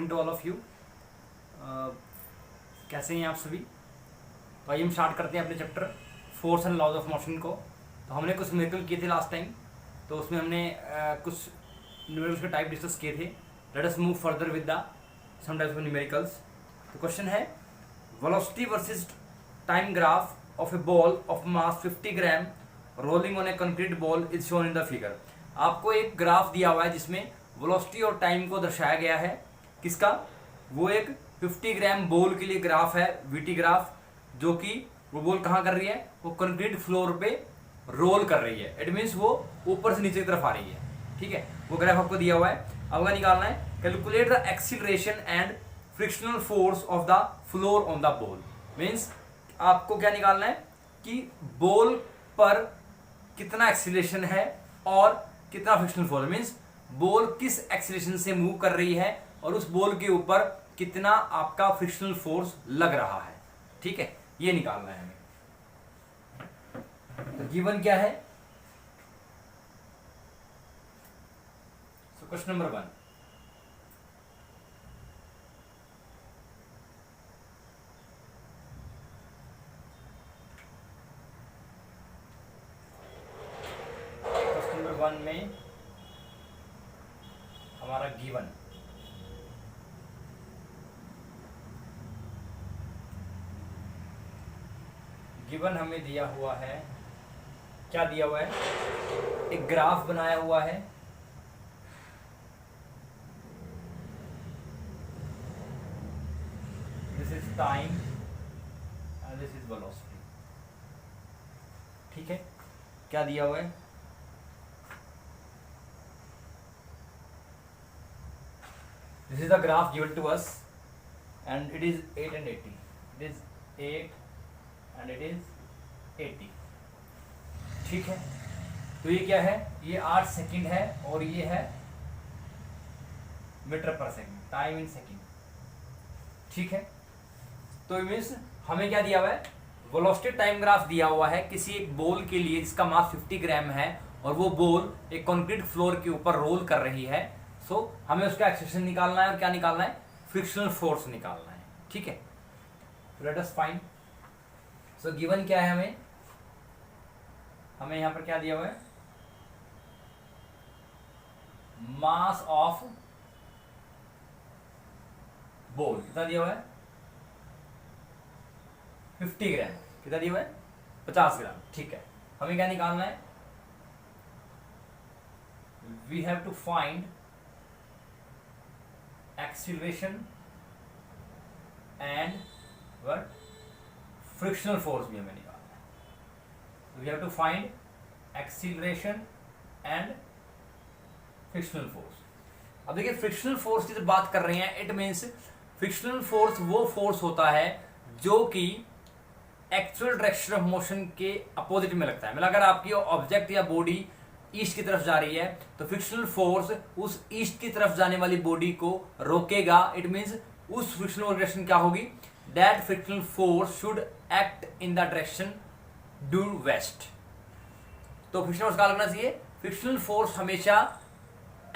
Morning to all of you. कैसे हैं आप सभी? तो आइए हम स्टार्ट करते हैं अपने chapter force and laws of motion को। तो हमने कुछ न्यूमेरिकल किए थे लास्ट टाइम, तो उसमें हमने कुछ न्यूमेरिकल्स के टाइप डिस्कस किए थे। Let us move further with the some types of numericals. तो क्वेश्चन है velocity versus time graph of a ball of mass 50 gram rolling on a concrete ball is shown in the figure. आपको एक graph दिया हुआ है जिसमें velocity और time को दर्शाया गया है। किसका? वो एक 50 ग्राम बॉल के लिए ग्राफ है, वीटी ग्राफ, जो कि वो बॉल कहाँ कर रही है? वो कंक्रीट फ्लोर पे रोल कर रही है। इट मीन्स वो ऊपर से नीचे की तरफ आ रही है। ठीक है, वो ग्राफ आपको दिया हुआ है। अब अगर निकालना है, calculate the acceleration and frictional force of the floor on the ball. Means आपको क्या निकालना है कि बॉल पर कितना एक्सीलरेशन है और कितना फ्रिक्शनल फोर्स। मीन्स बॉल किस एक्सीलरेशन से मूव कर रही है और उस बॉल के ऊपर कितना आपका फ्रिक्शनल फोर्स लग रहा है। ठीक है, ये निकालना है हमें। तो गिवन क्या है? क्वेश्चन नंबर 1, क्वेश्चन नंबर 1 में हमारा गिवन हमें दिया हुआ है। क्या दिया हुआ है? एक ग्राफ बनाया हुआ है। This is time and this is velocity. ठीक है, क्या दिया हुआ है? This is the graph given to us and it is 8 and 80. It is 8 and it is 80. ठीक है, तो ये क्या है? ये 8 सेकंड है और ये है मीटर पर सेकंड, टाइम इन सेकंड। ठीक है, तो मीन्स हमें क्या दिया हुआ है? वेलोसिटी टाइम ग्राफ दिया हुआ है किसी एक बॉल के लिए जिसका मास 50 ग्राम है और वो बॉल एक कंक्रीट फ्लोर के ऊपर रोल कर रही है। सो हमें उसका एक्सेलरेशन निकालना है और क्या निकालना है? फ्रिक्शनल फोर्स निकालना है। ठीक है, let us find. So given क्या है हमें यहां पर क्या दिया हुआ है? मास ऑफ बॉल कितना दिया हुआ है? 50 ग्राम। कितना दिया हुआ है? 50 ग्राम। ठीक है, हमें क्या निकालना है? We have to find acceleration and what? Frictional force भी हमें निकालना है। We have to find acceleration and frictional force. अब देखिए, फ्रिक्शनल फोर्स की जब बात कर रहे हैं, इट मीन्स फ्रिक्शनल फोर्स वो फोर्स होता है जो कि एक्चुअल डायरेक्शन ऑफ मोशन के अपोजिट में लगता है। मतलब अगर आपकी ऑब्जेक्ट या बॉडी ईस्ट की तरफ जा रही है तो फ्रिक्शनल फोर्स उस ईस्ट की तरफ जाने वाली बॉडी को रोकेगा। इट मीन्स उस फ्रिक्शनल डायरेक्शन क्या होगी? That frictional force should act in the direction due west. तो फ्रिक्शनल फोर्स क्या लगना चाहिए? फ्रिक्शनल फोर्स हमेशा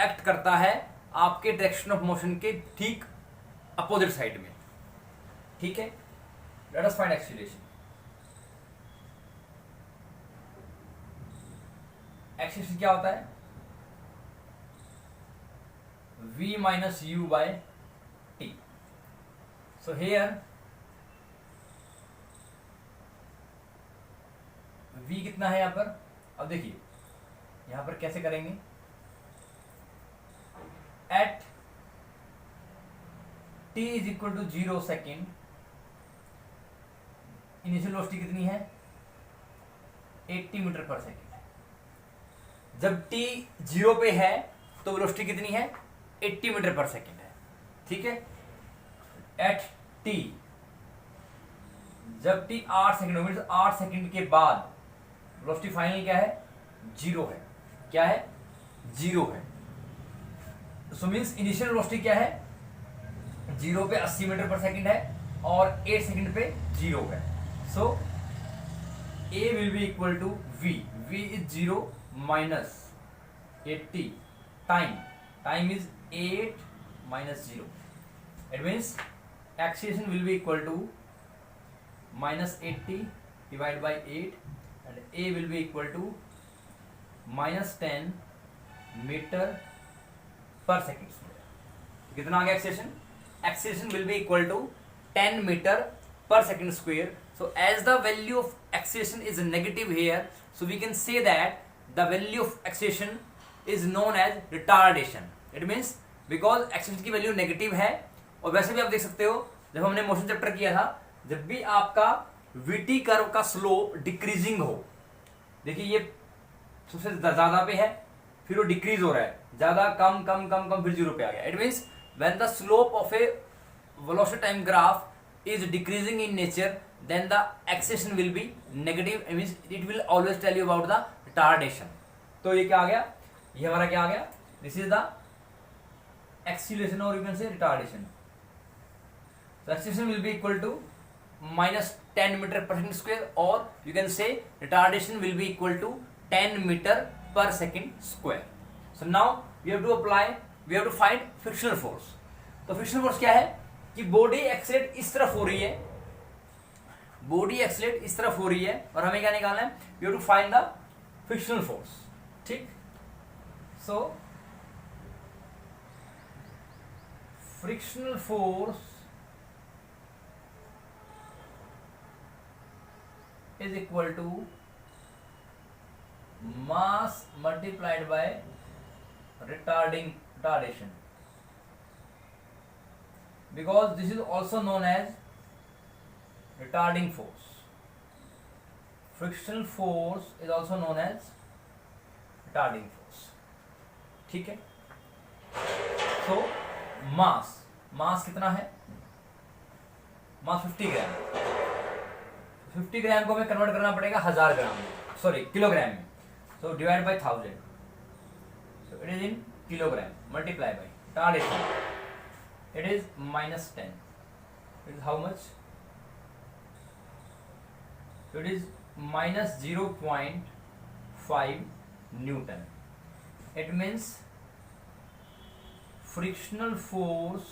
एक्ट करता है आपके डायरेक्शन ऑफ मोशन के ठीक अपोजिट साइड में। ठीक है, let us find acceleration. Acceleration क्या होता है? v minus U by T. So here v कितना है यहां पर? अब देखिए यहां पर कैसे करेंगे? At t is equal to 0 second initial velocity कितनी है? 80 मीटर पर सेकेंड। जब t 0 पे है तो वेलोसिटी कितनी है? 80 मीटर पर सेकेंड है। ठीक है, एट t जब t 8 सेकेंड हो, 8 सेकेंड के बाद वेलोसिटी फाइनल क्या है? 0 है। क्या है? 0 है। सो मीन्स इनिशियल वेलोसिटी क्या है? 0 पे 80 मीटर पर सेकेंड है और 8 सेकेंड पे 0 है। सो a will be equal to v is 0 minus 80 time is 8 minus 0 it means acceleration will be equal to -80 divide by 8 and A will be equal to -10 metre per second square. कितना आ गया acceleration? Acceleration will be equal to 10 metre per second square. So as the value of acceleration is negative here, so we can say that the value of acceleration is known as retardation. It means because acceleration की value negative है, और वैसे भी आप देख सकते हो जब हमने मोशन चैप्टर किया था, जब भी आपका वीटी कर्व का स्लोप डिक्रीजिंग हो, देखिए ये सबसे ज्यादा पे है, फिर वो डिक्रीज हो रहा है, ज्यादा कम कम कम कम, फिर 0 पे आ गया। It means when the slope of A velocity time graph is decreasing in nature, then the acceleration will be negative. It means it will always tell you about the retardation. तो ये क्या आ गया? ये हमारा क्या आ गया? This is the acceleration or you can say retardation. So acceleration will be equal to -10 meter per second square, or you can say retardation will be equal to 10 meter per second square. So now we have to find frictional force. तो frictional force क्या है कि body accelerate इस तरफ हो रही है, body accelerate इस तरफ हो रही है, और हमें क्या निकालना है? We have to find the frictional force. ठीक, so frictional force is equal to mass multiplied by retardation, because this is also known as retarding force. Frictional force is also known as retarding force. ठीक है, so मास कितना है? मास 50 ग्राम। 50 ग्राम को हमें convert करना पड़ेगा 1000 ग्राम में, सॉरी किलोग्राम में। so divide by 1000, so it is in kilogram multiply by retardation, it is -10. It is how much? So it is -0.5 Newton. It means frictional force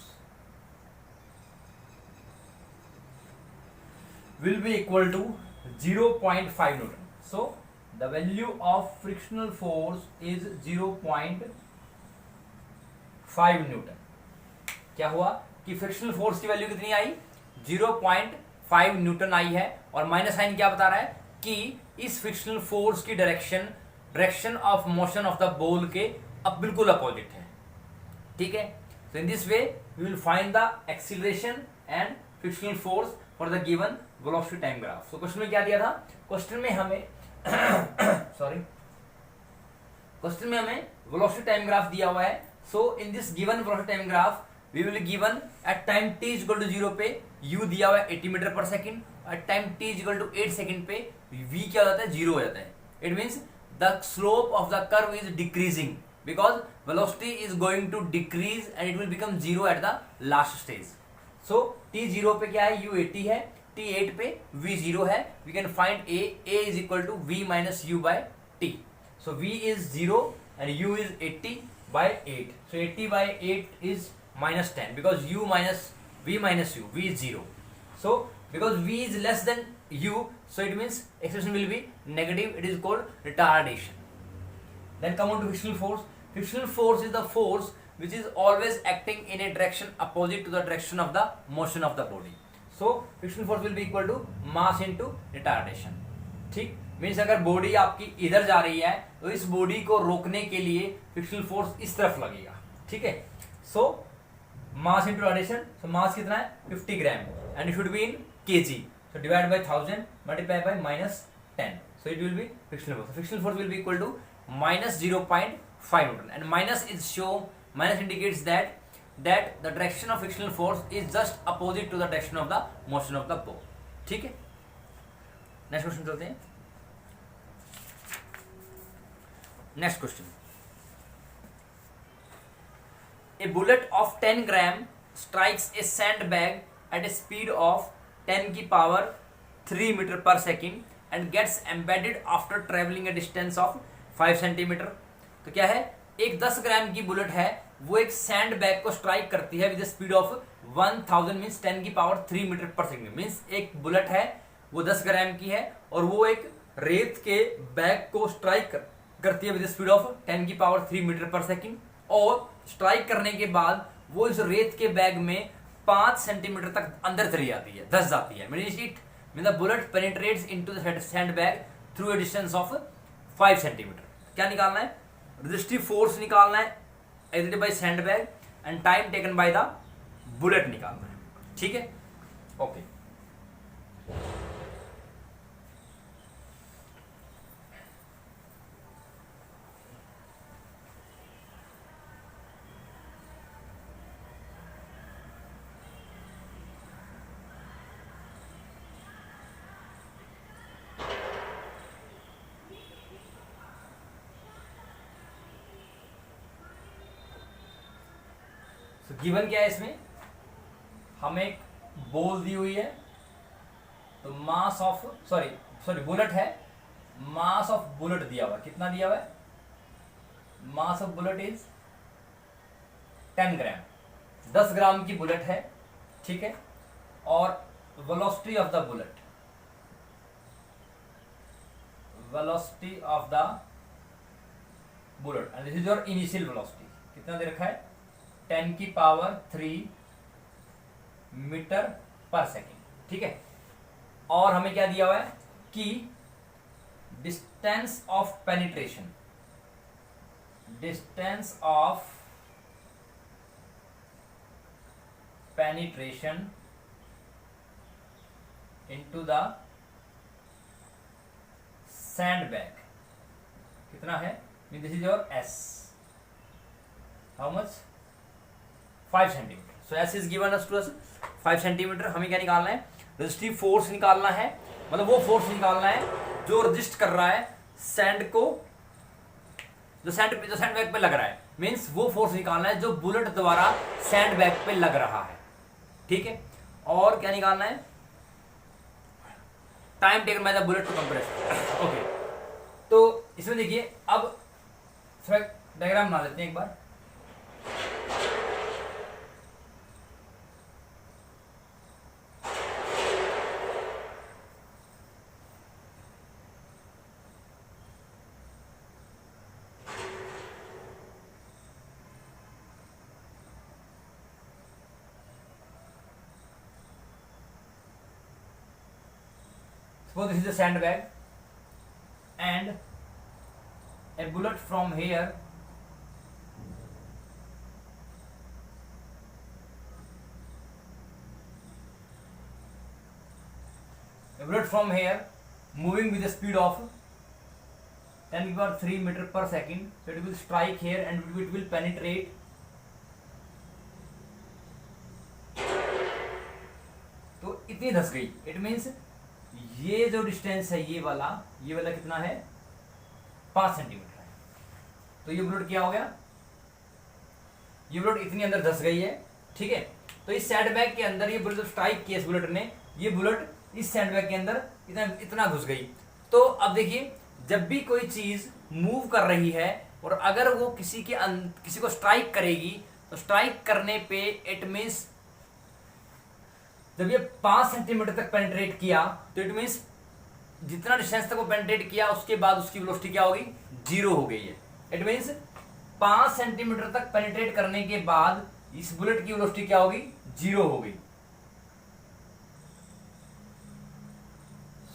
will be equal to 0.5 Newton. So the value of frictional force is 0.5 Newton. क्या हुआ कि frictional force की value कितनी आई? 0.5 Newton आई है, और minus sign क्या बता रहा है कि इस फ्रिक्शनल फोर्स की direction of motion of the ball के अब बिल्कुल अपोजिट है। ठीक है, so in this way we will find the acceleration and frictional force for the given velocity time graph. So question में क्या दिया था? क्वेश्चन में हमें वेलोसिटी टाइम ग्राफ दिया हुआ है। So in this given velocity time graph we will given at time t is equal to 0 पे u दिया हुआ है 80 metre per second, at time t is equal to 8 second पे v क्या हो जाता है? 0 हो जाता है। It means the slope of the curve is decreasing because velocity is going to decrease and it will become 0 at the last stage. So t 0 पे क्या है? u 80 है, t 8 पे v 0 है। We can find a is equal to v minus u by t. So v is 0 and u is 80 by 8. So 80 by 8 is -10 because u minus v minus u, v is 0. So because v is less than u, so it means acceleration will be negative. It is called retardation. Then come on to frictional force. Frictional force is the force which is always acting in a direction opposite to the direction of the motion of the body. So frictional force will be equal to mass into retardation. ठीक, means अगर body आपकी इधर जा रही है तो इस body को रोकने के लिए फ्रिक्शनल फोर्स इस तरफ लगेगा। ठीक है, सो मास इंटू रिटार्डेशन, सो मास कितना है? 50 gram and it should be in KG, so divide by 1000 multiply by -10, so it will be frictional force. Frictional force will be equal to -0.5 newton and minus is show, minus indicates that the direction of frictional force is just opposite to the direction of the motion of the ball. ठीक है, next question चलते हैं। Next question, a bullet of 10 gram strikes a sandbag at a speed of 10 की power 3 meter per second and gets embedded after traveling a distance of 5 centimeter. तो क्या है? एक 10 ग्राम की बुलेट है, वो एक सैंड बैग को स्ट्राइक करती है विद स्पीड ऑफ 1000 मीन्स 10 की power 3 metre per second. Means एक बुलेट है वो 10 ग्राम की है और वो एक रेत के बैग को स्ट्राइक करती है विद स्पीड ऑफ 10 की पावर 3 मीटर पर सेकेंड, और स्ट्राइक करने के बाद वो इस रेत के बैग में 5 सेंटीमीटर तक अंदर चली जाती है, धस जाती है। Mean the bullet penetrates into the sand bag through a distance of 5 centimetre. क्या निकालना है? रेजिस्टिव फोर्स निकालना है exerted by sand bag and time taken by the bullet निकालना है। ठीक है, ओके। गिवन क्या है इसमें? हमें एक बॉल दी हुई है, तो मास ऑफ सॉरी बुलेट है, मास ऑफ बुलेट दिया हुआ है। कितना दिया हुआ है? मास ऑफ बुलेट इज 10 ग्राम, 10 ग्राम की बुलेट है, ठीक है। और velocity of the bullet, velocity of the bullet and this is your initial velocity. कितना दे रखा है? 10 की पावर 3 मीटर पर सेकेंड, ठीक है। और हमें क्या दिया हुआ है कि distance of penetration, distance of penetration into the sand bag कितना है? This is your S, how much? 5 centimetre. So S is given us to us 5 centimetre. हमें क्या निकालना है? रेजिस्टिव फोर्स निकालना है, मतलब वो फोर्स निकालना है जो रजिस्ट कर रहा है सैंड को, जो सैंड बैग पे लग रहा है। मीन्स वो फोर्स निकालना है जो बुलेट द्वारा सैंड बैग पे लग रहा है, ठीक है। और क्या निकालना है? Time taken by the bullet to compress. Okay, तो इसमें देखिए, अब थोड़ा डायग्राम बना लेते हैं एक बार। Suppose this is a sandbag and a bullet from here moving with the speed of 10 to the power 3 meter per second, so it will strike here and it will penetrate तो इतनी धस गई। It means ये जो distance है ये वाला कितना है? 5 सेंटीमीटर है। तो ये बुलेट क्या हो गया? ये बुलेट इतनी अंदर धस गई है, ठीक है। तो इस सैंडबैग के अंदर ये बुलेट स्ट्राइक किया इस बुलेट ने, ये बुलेट इस सैंडबैग के अंदर इतना घुस गई। तो अब देखिए, जब भी कोई चीज मूव कर रही है और अगर वो किसी को स्ट्राइक करेगी, तो स्ट्राइक करने पे इट मीन्स जब ये 5 सेंटीमीटर तक पेनिट्रेट किया, तो इट मीन्स जितना डिस्टेंस तक वो पेनिट्रेट किया उसके बाद उसकी वेलोसिटी क्या होगी? 0 हो गई है। इट मीन्स 5 सेंटीमीटर तक पेनिट्रेट करने के बाद इस बुलेट की वेलोसिटी क्या होगी? 0 हो गई।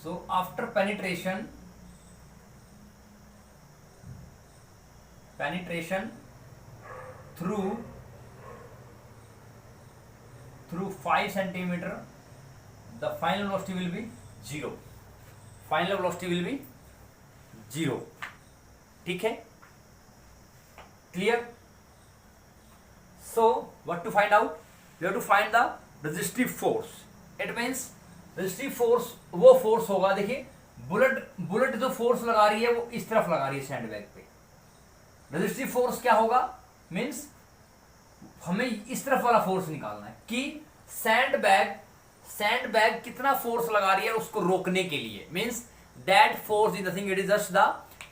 So after penetration through 5 centimeter, the final velocity will be 0. Final velocity will be 0. ठीक है, clear? So what to find out? We have to find the resistive force. It means resistive force वो force होगा, देखिए bullet जो force लगा रही है वो इस तरफ लगा रही है सैंडबैग पे। रेजिस्टिव फोर्स क्या होगा? मीन्स हमें इस तरफ वाला फोर्स निकालना है कि सैंडबैग कितना फोर्स लगा रही है उसको रोकने के लिए। Means that force is nothing, it is just the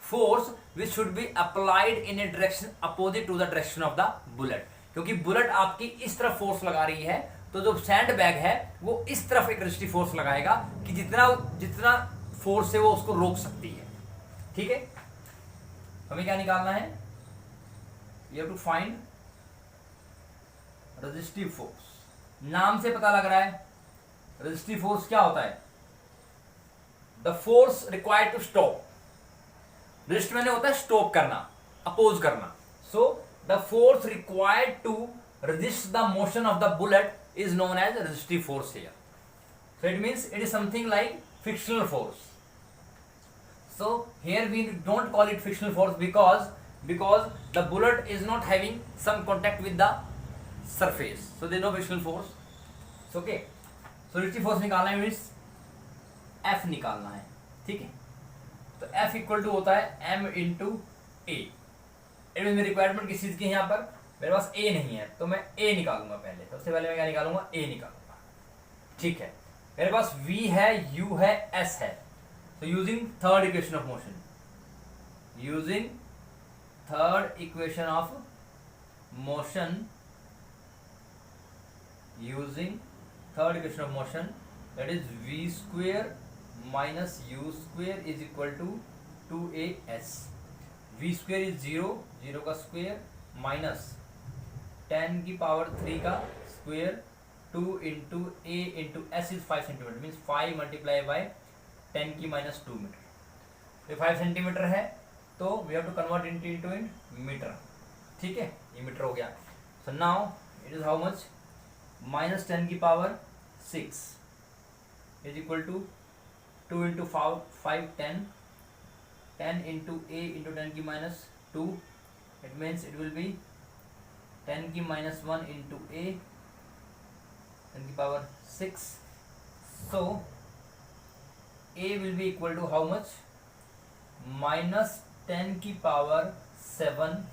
force which should be applied in a direction opposite to the direction of the bullet. क्योंकि बुलेट आपकी इस तरफ फोर्स लगा रही है, तो जो सैंड बैग है वो इस तरफ एक रेजिस्टिव फोर्स लगाएगा कि जितना जितना फोर्स है वो उसको रोक सकती है। ठीक है, हमें क्या निकालना है, you have to find resistive force. नाम से पता लग रहा है रेजिस्टिव फोर्स क्या होता है, the force required to stop. Resist मैंने होता है स्टॉप करना, अपोज करना। So the force required to resist the motion of the bullet is known as resistive force here. So it means it is something like frictional force. So here we don't call it frictional force because the bullet is not having some contact with the surface, so there is no frictional force. So okay, so resistive force निकालना है means F निकालना है। ठीक है, तो F equal to होता है m into ए। मेरी रिक्वायरमेंट किस चीज की है, यहाँ पर मेरे पास A नहीं है तो मैं A निकालूंगा। पहले सबसे पहले मैं क्या निकालूंगा, A निकालूंगा। ठीक है, मेरे पास V है, U है, S है। तो using third equation of motion, using third equation of motion, using third equation of motion, that is V square minus U square is equal to 2AS। V square is 0 का square minus 10 की power 3 का square 2 into A into S is 5 centimetre, means 5 multiply by 10 की minus 2 metre. ये 5 centimetre है तो we have to convert into in metre. ठीक है, ये मीटर हो गया। So now it is how much, minus 10 की power 6 is equal to 2 into 5 10 into A into 10 की minus 2, it means it will be 10 की माइनस 1 इंटू ए 10 की power 6। So A will be equal to how much, minus 10 की power 7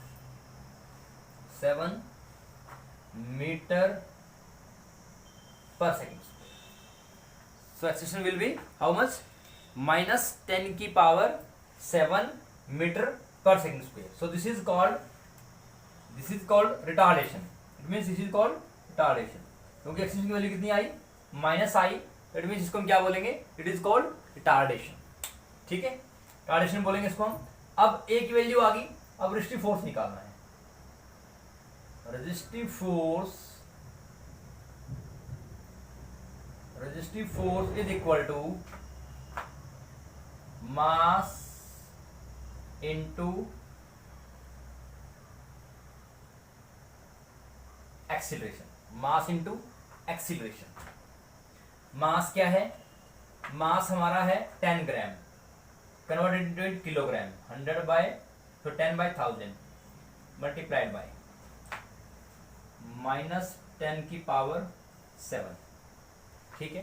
metre per second. So acceleration will be how much, minus 10 की power 7 metre per second square. So this is called retardation. It means this is called retardation, क्योंकि acceleration की value कितनी आई, minus I. It means इसको हम क्या बोलेंगे, it is called retardation. ठीक है, रिटार्डेशन बोलेंगे इसको हम। अब ए की वैल्यू आ गई, अब रेजिस्टिव फोर्स निकालना है। Resistive force is equal to mass into acceleration. Mass into acceleration. Mass क्या है, मास हमारा है 10 gram, converted into kilogram, 100 by तो 10 बाय 1000 मल्टीप्लाइड बाय माइनस 10 की पावर 7। ठीक है,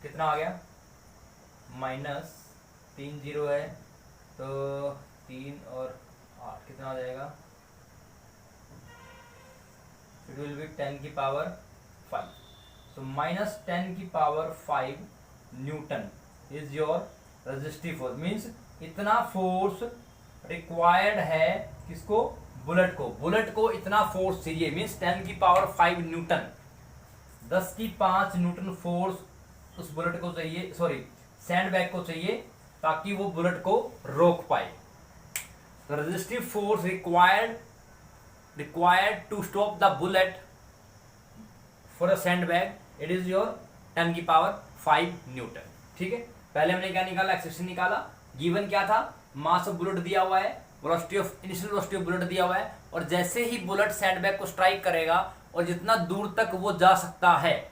कितना आ गया, माइनस 3 0 है तो 3 और 8 कितना आ जाएगा, इट विल बी 10 की पावर 5। सो माइनस 10 की power 5 newton is your resistive force. Means इतना फोर्स रिक्वायर्ड है किसको, बुलेट को इतना फोर्स चाहिए। मीन्स 10 की पावर 5 न्यूटन, 10 की 5 न्यूटन फोर्स उस बुलेट को चाहिए, सॉरी सैंड बैग को चाहिए, ताकि वो बुलेट को रोक पाए। Resistive force required to stop the bullet for a sandbag, it is your 10 की पावर 5 न्यूटन। ठीक है, पहले हमने क्या निकाला, एक्सेलेरेशन निकाला। गिवन क्या था, मास ऑफ बुलेट दिया हुआ है, इनिशियल वेलोसिटी ऑफ बुलेट दिया हुआ है, और जैसे ही बुलेट सैंडबैग को स्ट्राइक करेगा और जितना दूर तक वो जा सकता है,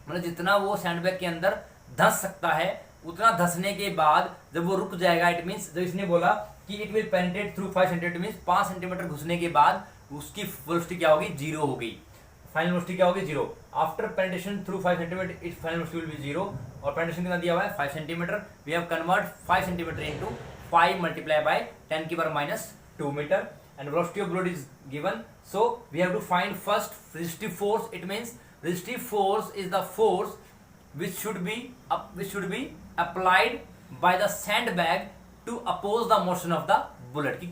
मतलब जितना वो सैंडबैग के अंदर धंस सकता है, उतना धंसने के बाद जब वो रुक जाएगा, इट मीन्स जब इसने बोला कि it will penetrate through 5 centimetre, means 5 centimetre घुसने के बाद उसकी वेलोसिटी क्या होगी, 0 हो गई। फाइनल वेलोसिटी क्या होगी, 0। After penetration through 5 centimetre it final velocity will be 0। और पेनिट्रेशन कितना दिया हुआ है, 5 centimetre. We have convert 5 centimetre into 5 multiply by 10 की power minus 2 metre, and velocity of bullet is given. So we have to find first resistive force. It means resistive force is the force which should be applied by the sandbag to oppose the motion of the bullet. कि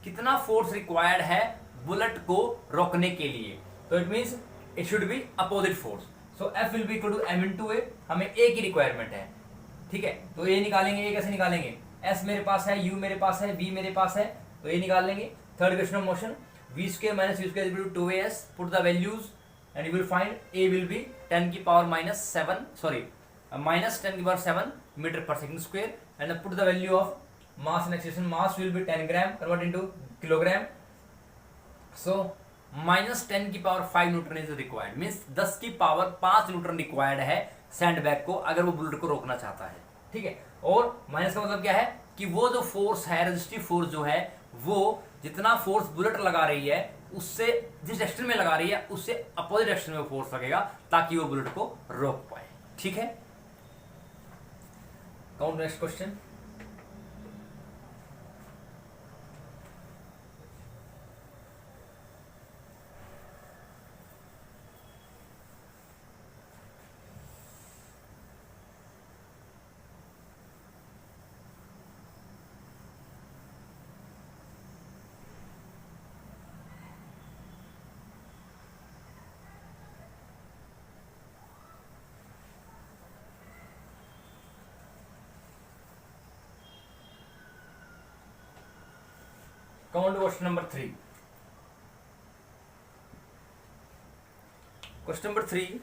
कितना force required है bullet को रोकने के लिए। तो it means it should be opposite force. So F will be equal to M into A, हमें A की रिक्वायरमेंट है, ठीक है। तो ए निकालेंगे, ए कैसे निकालेंगे, S मेरे पास है, U मेरे पास है, V मेरे पास है, तो ए निकाल लेंगे। Third question of motion, v square minus u square equal to 2as, put the values and you will find a will be 10 की पावर माइनस 7, सॉरी माइनस 10 की पावर 7 मीटर पर second square, and put the value of mass and acceleration, mass will be 10 gram, convert into kilogram. So minus 10 की power 5 newton is required, means 10 की power 5 Newton required है sandbag को अगर वो bullet को रोकना चाहता है, ठीक है। और माइनस का मतलब क्या है कि वो जो फोर्स है, रेजिस्टिव फोर्स जो है, वो जितना फोर्स बुलेट लगा रही है उससे, जिस डायरेक्शन में लगा रही है उससे अपोजिट डायरेक्शन में फोर्स लगेगा ताकि वो बुलेट को रोक पाए, ठीक है। Count next question. Come on to question number 3. Question number 3.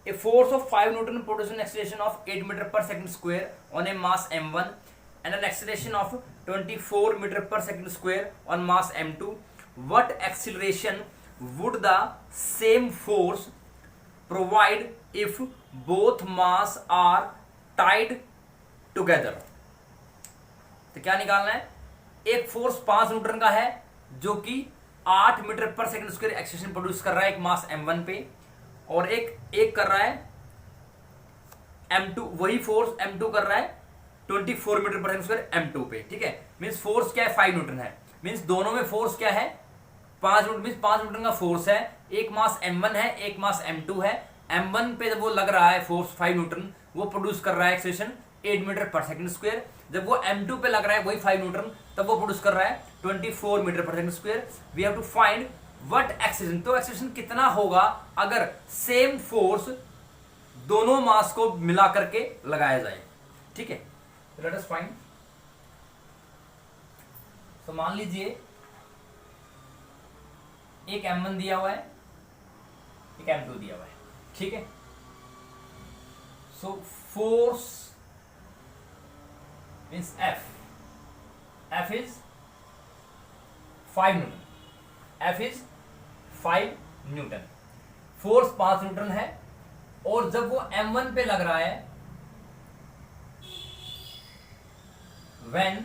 A force of 5 Newton produces an acceleration of 8 meter per second square on a mass m1 and an acceleration of 24 meter per second square on mass m2. What acceleration would the same force provide if both mass are tied together? तो क्या निकालना है, एक force 5 Newton का है जो कि 8 metre पर सेकंड स्क्वायर एक्सेलरेशन प्रोड्यूस कर रहा है एक मास m1 पे, और एक कर रहा है m2, वही फोर्स m2 कर रहा है 24 मीटर पर सेकंड स्क्वायर m2 पे, ठीक है। मींस फोर्स क्या है, 5 न्यूटन है, मींस दोनों में फोर्स क्या है, 5 न्यूटन, मींस 5 न्यूटन का फोर्स है, एक मास m1 है, एक मास m2 है। m1 पे जब वो लग रहा है फोर्स 5 न्यूटन, वो प्रोड्यूस कर रहा है एक्सेलरेशन 8 मीटर पर सेकंड स्क्वायर। जब वो m2 पे लग रहा है वही 5 न्यूटन, तब वो प्रोड्यूस कर रहा है 24 मीटर पर second square. We have to find what acceleration, तो एक्सेलरेशन कितना होगा अगर सेम फोर्स दोनों मास को मिला करके लगाया जाए, ठीक है। Let us find. तो मान लीजिए एक m1 दिया हुआ है, एक m2 दिया हुआ है, ठीक है। So force means F is 5 Newton, F is 5 Newton, force 5 Newton है, और जब वो m1 पे लग रहा है, when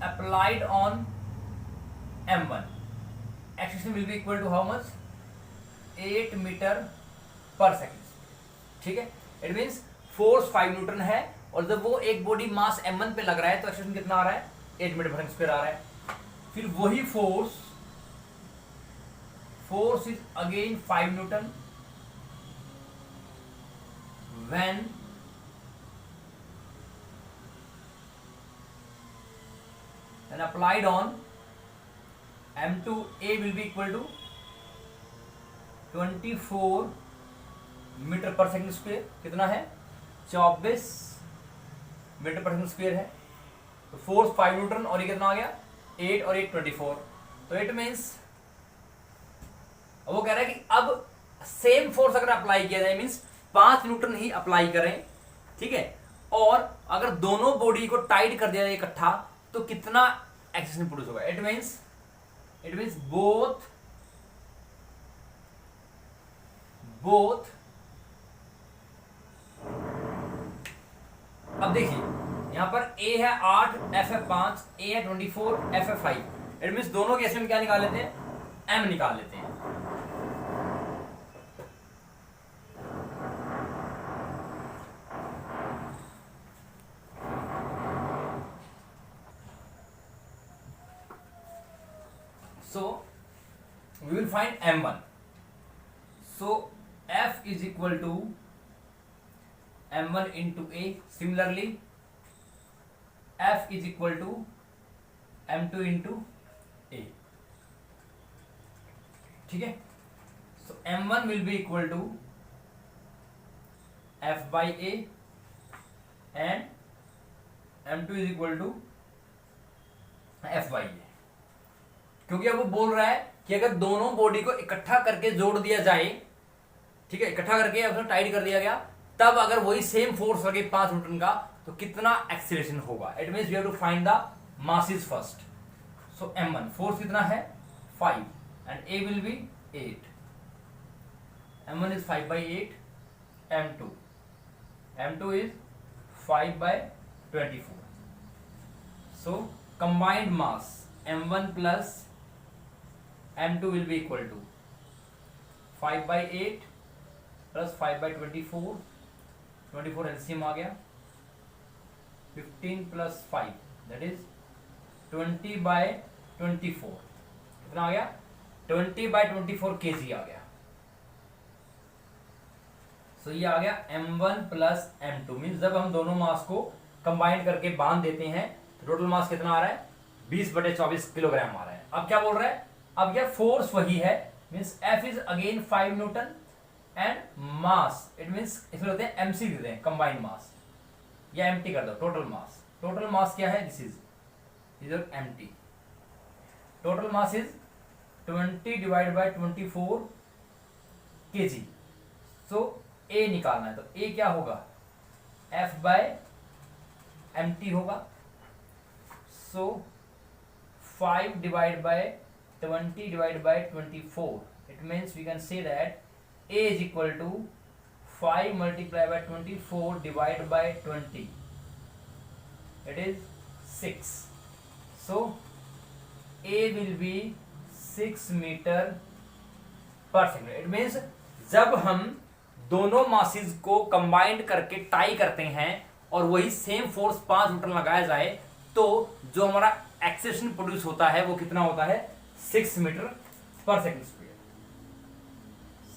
applied on m1, acceleration will be equal to how much, 8 metre per second, ठीक है। इट मींस फोर्स 5 न्यूटन है, और जब वो एक बॉडी मास m1 पे लग रहा है तो एक्सेलरेशन कितना आ रहा है, 8 मीटर पर सेकंड स्क्वायर आ रहा है। फिर वही force is again 5 newton when and applied on m2, a will be equal to 24 metre पर सेकंड स्क्वायर, कितना है, 24 मीटर पर सेकंड स्क्वायर है। तो फोर्स 5 न्यूटन और ये कितना आ गया, 8 और 8 24। तो इट मींस वो कह रहा है कि अब सेम फोर्स अगर अप्लाई किया जाए, मींस 5 न्यूटन ही अप्लाई करें, ठीक है, और अगर दोनों बॉडी को टाइट कर दिया जाए इकट्ठा, तो कितना एक्सेलरेशन प्रोड्यूस होगा। इट मींस बोथ अब देखिए यहां पर A है 8, F है 5, A है 24, F है 5। इट मींस दोनों केस में क्या निकाल लेते हैं, M निकाल लेते हैं। So we will find m1. So F is equal to m1 into A. Similarly F is equal to m2 into A, ठीक है। So m1 will be equal to f by A and m2 is equal to f by A, क्योंकि अब वो बोल रहा है कि अगर दोनों बॉडी को इकट्ठा करके जोड़ दिया जाए, ठीक है, इकट्ठा करके टाइट कर दिया गया, तब अगर वही सेम फोर्स लगे 5 न्यूटन का तो कितना एक्सीलरेशन होगा। It means we have to find the masses first. So m1 force कितना है 5 and a will be 8, m1 is 5 by 8, m2 is 5 by 24. So combined mass m1 plus m2 will be equal to 5 by 8 plus 5 by 24, 24 LCM आ गया, 15 plus 5 that is 20 by 24, कितना आ गया 20 by 24 kg आ गया। सो ये आ गया m1 प्लस m2, मीन्स जब हम दोनों मास को कंबाइन करके बांध देते हैं तो टोटल मास कितना आ रहा है 20/24 किलोग्राम आ रहा है। अब क्या बोल रहा है, अब क्या फोर्स वही है, means F is again 5 Newton and mass, it means इसमें होते हैं MC देते हैं कंबाइंड मास, या एमटी कर दो टोटल मास। टोटल मास क्या है, this is MT, total mass is 20 divide by 24 kg। So a निकालना है तो ए क्या होगा F बाय एमटी होगा। So 5 divide by 20 divide by 24, it means we can say that A is equal to 5 multiplied by 24 divided by 20, it is 6. So A will be 6 meter per second. It means जब हम दोनों masses को combined करके tie करते हैं और वही same force 5 Newton लगाया जाए तो जो हमारा एक्सेलेरेशन प्रोड्यूस होता है वो कितना होता है 6 मीटर पर सेकंड स्क्वायर,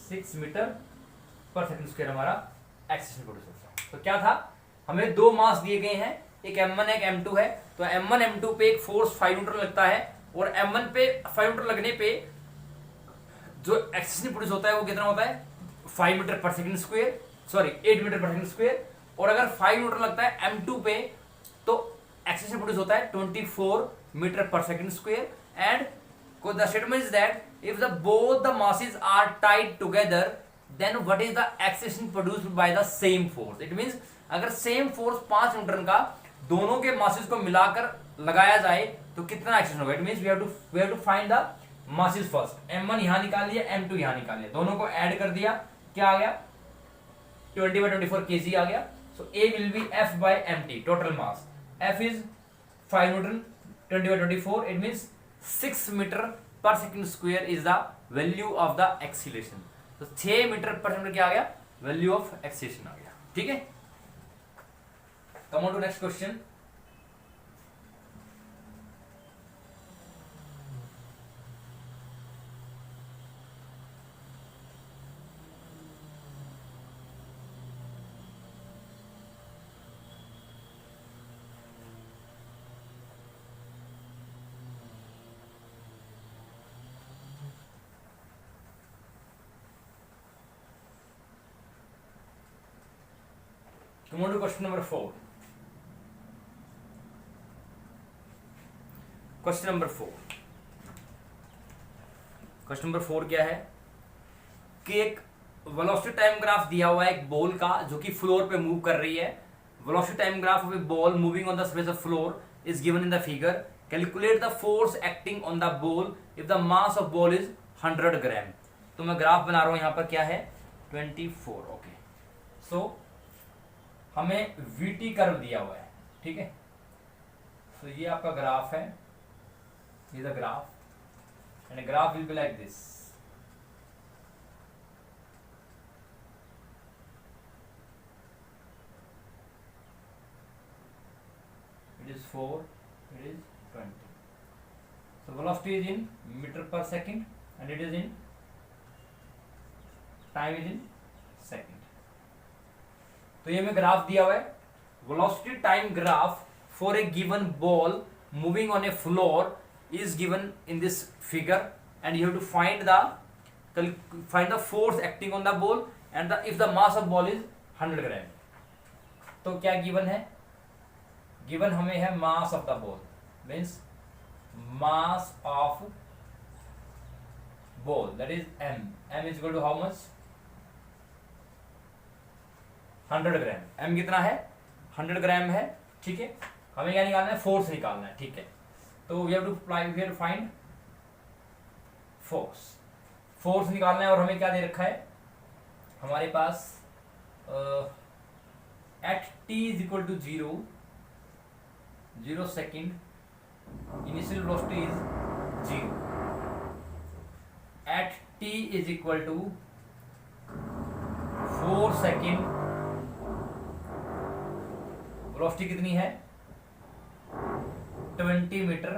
6 मीटर पर सेकंड स्क्वायर हमारा एक्सेलेरेशन प्रोड्यूस होता है। तो क्या था, हमें दो मास दिए गए हैं, एक m1 एक m2 है, तो m1 m2 पे एक फोर्स 5 न्यूटन लगता है और m1 पे 5 न्यूटन लगने पे जो एक्सेलेरेशन प्रोड्यूस होता है वो कितना होता है 5 मीटर पर सेकंड स्क्वायर, सॉरी 8 मीटर पर सेकंड स्क्वायर। और अगर 5 न्यूटन लगता है m2 पे तो एक्सेलेरेशन प्रोड्यूस होता है 24 मीटर पर second square. And the statement is that if the both the masses are tied together then what is the acceleration produced by the same force। it means अगर same force 5 Newton का दोनों के masses को मिलाकर लगाया जाए तो कितना एक्सेलेरेशन होगा। It means we have to find the masses first. m1 यहां निकाल लिया, m2 यहां निकाल लिया, दोनों को ऐड कर दिया, क्या आ गया 20/24 kg आ गया। So A will be F by mt, total mass F is 5 newton 20/24, it means 6 metre पर second square is the value of the acceleration. तो 6 मीटर पर सेकंड क्या आ गया, वैल्यू ऑफ एक्सीलरेशन आ गया। ठीक है, come on to next question. Come on to question number 4. Question number 4. Question number 4 क्या है कि एक वेलोसिटी टाइम ग्राफ दिया हुआ है एक बॉल का जो कि फ्लोर पे मूव कर रही है। Velocity time graph of a ball moving on the surface of floor is given in the figure. Calculate the force acting on the ball if the mass of ball is 100 gram. तो मैं graph बना रहा हूं, यहां पर क्या है 24। Okay, सो हमें VT कर्व दिया हुआ है, ठीक है। तो ये आपका ग्राफ है, ये the graph and graph will be like this. It is 4, it is 20। So velocity is in meter per second and it is in time is in second। तो ये हमें ग्राफ दिया हुआ है velocity time graph for a given ball moving on a floor is given in this figure, and you have to find the force acting on the ball and if the mass of ball is 100 gram. तो क्या given है? Given हमें है mass of the ball, means mass of ball that is m। m is equal to how much? 100 gram. m कितना है? 100 ग्राम है, ठीक है। हमें क्या निकालना है? फोर्स निकालना है, ठीक है। तो we have to find force. Force निकालना है और हमें क्या दे रखा है हमारे पास? At t is equal to 0 second initial velocity is 0। At t is equal to 4 second velocity कितनी है? 20 मीटर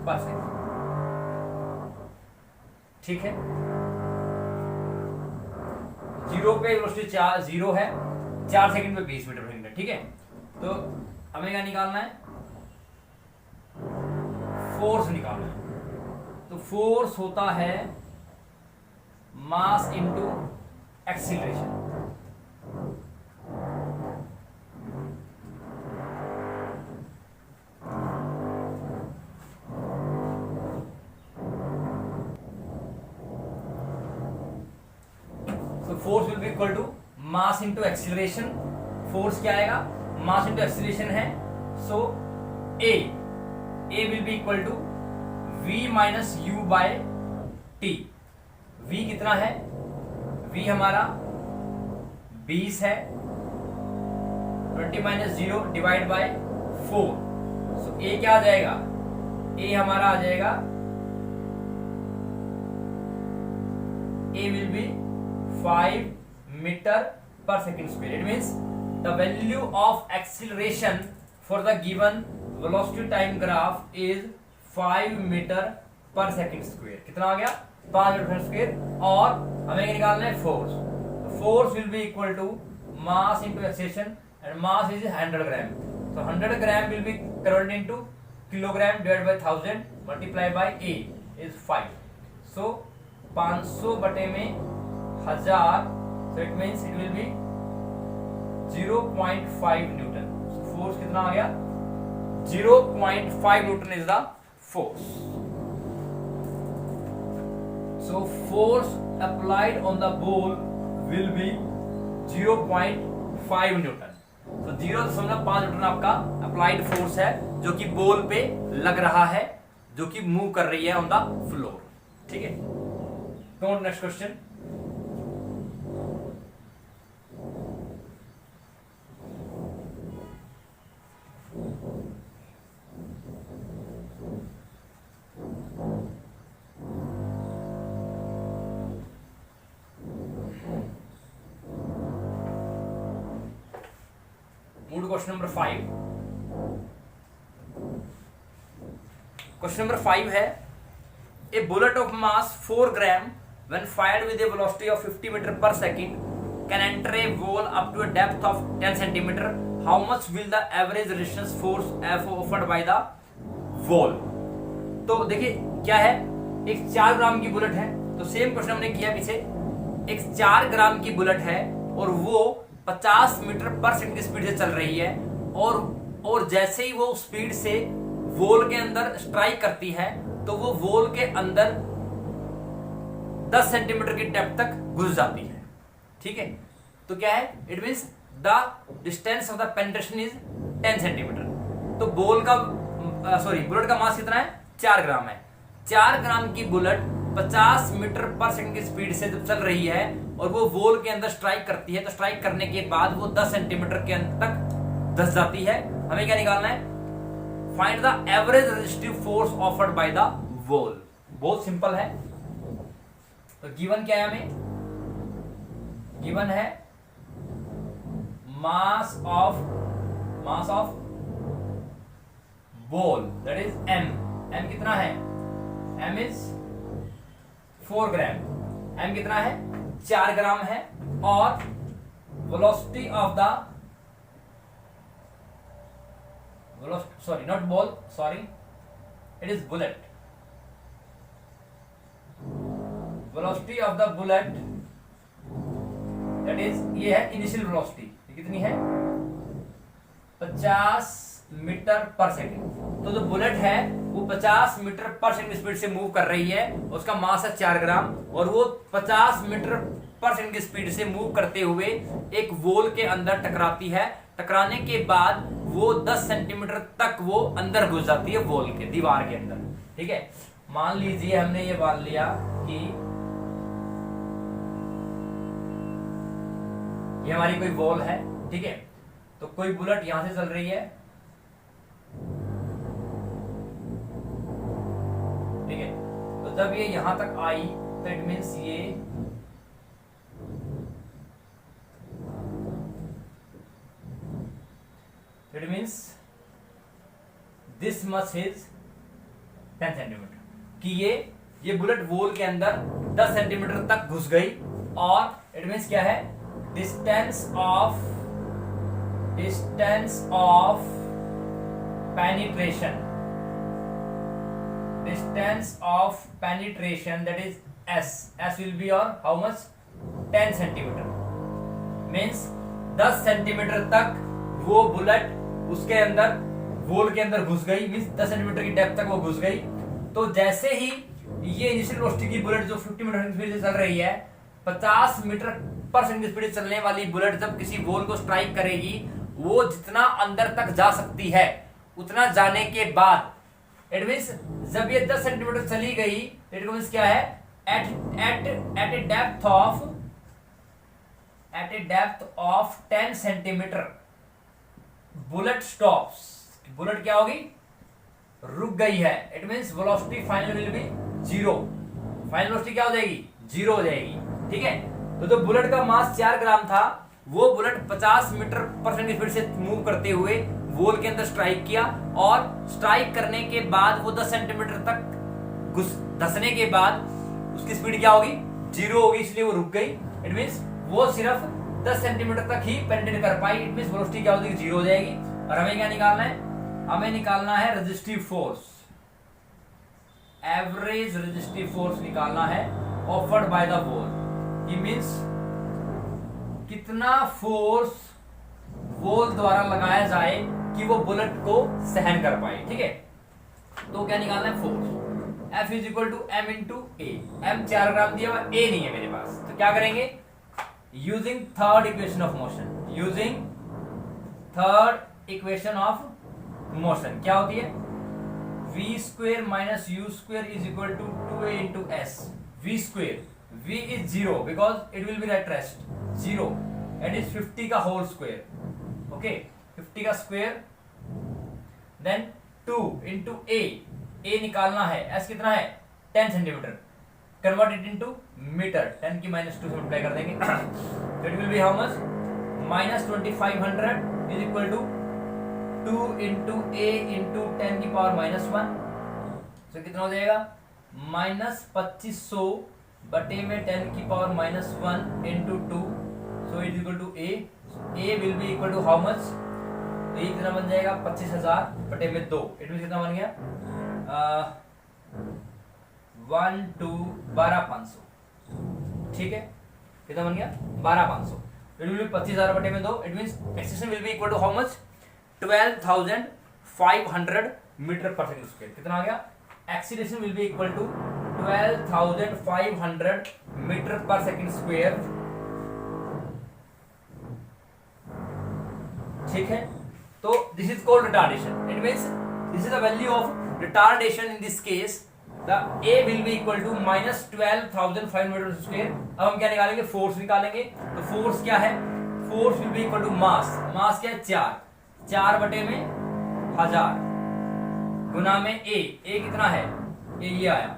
पर सेकेंड, ठीक है। 0 पे वेलोसिटी 0 है, 4 सेकंड पे 20 मीटर पर सेकंड, ठीक है। तो हमें क्या निकालना है? फोर्स निकालना है। तो फोर्स होता है mass into acceleration. Force will be equal to mass into acceleration. Force क्या आएगा? मास इंटू एक्सीलरेशन है, so A will be equal to v minus U by T. v कितना है? v हमारा 20 है, 20 minus 0 divide by 4, so a क्या आ जाएगा? a हमारा आ जाएगा, a will be 5 meter per second square. It means the value of acceleration for the given velocity time graph is 5 meter per second square. कितना आ गया? 5 मीटर पर स्क्वायर। और हमें क्या निकालना है? Force. Force will be equal to mass into acceleration and mass is 100 gram. तो 100 gram will be converted into kilogram divide by 1000 multiply by a is 5। So 500 बटे में 1000, so it means it will be 0.5 Newton. so force कितना आ गया? 0.5 Newton is the force. so force applied on the ball will be 0.5 Newton. so 0.5 Newton आपका applied force है जो कि ball पे लग रहा है, जो कि मूव कर रही है ऑन द फ्लोर, ठीक है। Next question. Question number 5। Question number 5 है, a bullet of mass 4 gram when fired with a velocity of 50 meter per second can enter a wall up to a depth of 10 centimeter. How much will the average resistance force F offered by the wall? तो देखिए क्या है, एक 4 ग्राम की bullet है। तो same question हमने किया पीछे। एक 4 ग्राम की बुलेट है और वो 50 मीटर पर सेकंड की स्पीड से चल रही है, और जैसे ही वो स्पीड से वॉल के अंदर स्ट्राइक करती है तो वो वॉल के अंदर 10 सेंटीमीटर की डेप्थ तक घुस जाती है, ठीक है। तो क्या है, it means the distance of the penetration is 10 centimetre. तो बुलेट का मास कितना है? 4 ग्राम है। 4 ग्राम की बुलेट 50 मीटर पर सेकंड की स्पीड से जब चल रही है और वो वॉल के अंदर स्ट्राइक करती है, तो स्ट्राइक करने के बाद वो 10 सेंटीमीटर के अंत तक धस जाती है। हमें क्या निकालना है? Find the average resistive force offered by the wall. बहुत सिंपल है। तो गिवन क्या है हमें? गिवन है mass of ball that is m। m कितना है? m is 4 gram. m कितना है? 4 ग्राम है। और sorry not ball, sorry it is bullet. Velocity of the bullet that is, ये है इनिशियल वेलोसिटी, ये कितनी है 50 मीटर पर सेकेंड। तो जो बुलेट है वो 50 मीटर पर सेकेंड स्पीड से मूव कर रही है, उसका मास है 4 ग्राम, और वो 50 मीटर पर सेकेंड की स्पीड से मूव करते हुए एक वॉल के अंदर टकराती है। टकराने के बाद वो 10 सेंटीमीटर तक वो अंदर घुस जाती है वॉल के, दीवार के अंदर। ठीक है, मान लीजिए हमने ये मान लिया कि ये हमारी कोई वॉल है। ठीक है, तो कोई बुलेट यहां से चल रही है। ठीक है, तो जब ये यहां तक आई तो it means this much is 10 centimetre, कि ये बुलेट वॉल के अंदर 10 सेंटीमीटर तक घुस गई। और इट मीन्स क्या है, distance of penetration that is S will be और how much 10 centimetre, means 10 centimetre तक वो बुलेट उसके अंदर वॉल के अंदर घुस गई, मीन्स 10 सेंटीमीटर की डेप्थ तक वो घुस गई। तो जैसे ही ये इनिशियल वेलोसिटी की बुलेट जो 50 मीटर की स्पीड से चल रही है, 50 मीटर पर सेकंड की स्पीड से चलने वाली बुलेट जब किसी वॉल को स्ट्राइक करेगी, वो जितना अंदर तक जा सकती है उतना जाने के बाद इट मींस जब ये 10 सेंटीमीटर चली गई, इट मींस क्या है, at a depth of 10 centimetre bullet stops. Bullet क्या होगी, रुक गई है। It means velocity final will be 0, final velocity क्या हो जाएगी, 0 हो जाएगी। ठीक है, तो जो बुलेट का मास 4 ग्राम था, वो बुलेट 50 मीटर पर सेकंड की स्पीड से मूव करते हुए वॉल के अंदर स्ट्राइक किया, और स्ट्राइक करने के बाद वो 10 सेंटीमीटर तक धंसने के बाद उसकी स्पीड क्या होगी, 0 होगी, इसलिए वो रुक गई। इट मींस वो सिर्फ 10 सेंटीमीटर तक ही पेनिट्रेट कर पाई। इट मींस वेलोसिटी क्या हो जाएगी, 0 हो जाएगी। और हमें क्या निकालना है, हमें निकालना है resistive force, average resistive force निकालना है ऑफर्ड बाय द वॉल। ये मींस कितना फोर्स वॉल द्वारा लगाया जाए कि वो बुलेट को सहन कर पाए। ठीक है, तो क्या निकालना है, force F is equal to M into a. M 4 gram दिया हुआ, A नहीं है मेरे पास, तो क्या करेंगे, using third equation of motion, क्या होती है, v square minus u square is equal to 2a into s. v square, v is 0 because it will be at rest, 0 and is 50 का होल स्क्वेयर। ओके, 50 का square, then 2 into a निकालना है, s कितना है 10 centimetre, convert it into metre, 10 की -2 से multiply कर देंगे। It will be how much, -2500 is equal to 2 into a into 10 की पावर -1, तो कितना हो जाएगा, -2500 बटे में 10 की power -1 into 2, so it equal to a will be equal to how much, तो ये कितना बन जाएगा 25,000 बटे में 2, इट मींस कितना बन गया 12,500। ठीक है, कितना बन गया 12,500, इट विल बी 25,000 बटे में 2, it means acceleration will be equal to how much, 12,500 metre पर सेकंड स्क्वायर। कितना आ गया, acceleration will be equal to 12,500 metre पर सेकंड स्क्वायर। ठीक है, तो this is called retardation. It means this is the value of retardation in this case, the a will be equal to -12,500 metre square. अब हम क्या निकालेंगे, force निकालेंगे। तो फोर्स क्या है, force will be equal to mass क्या है 4 बटे में 1000 गुना में a कितना है, a ये आया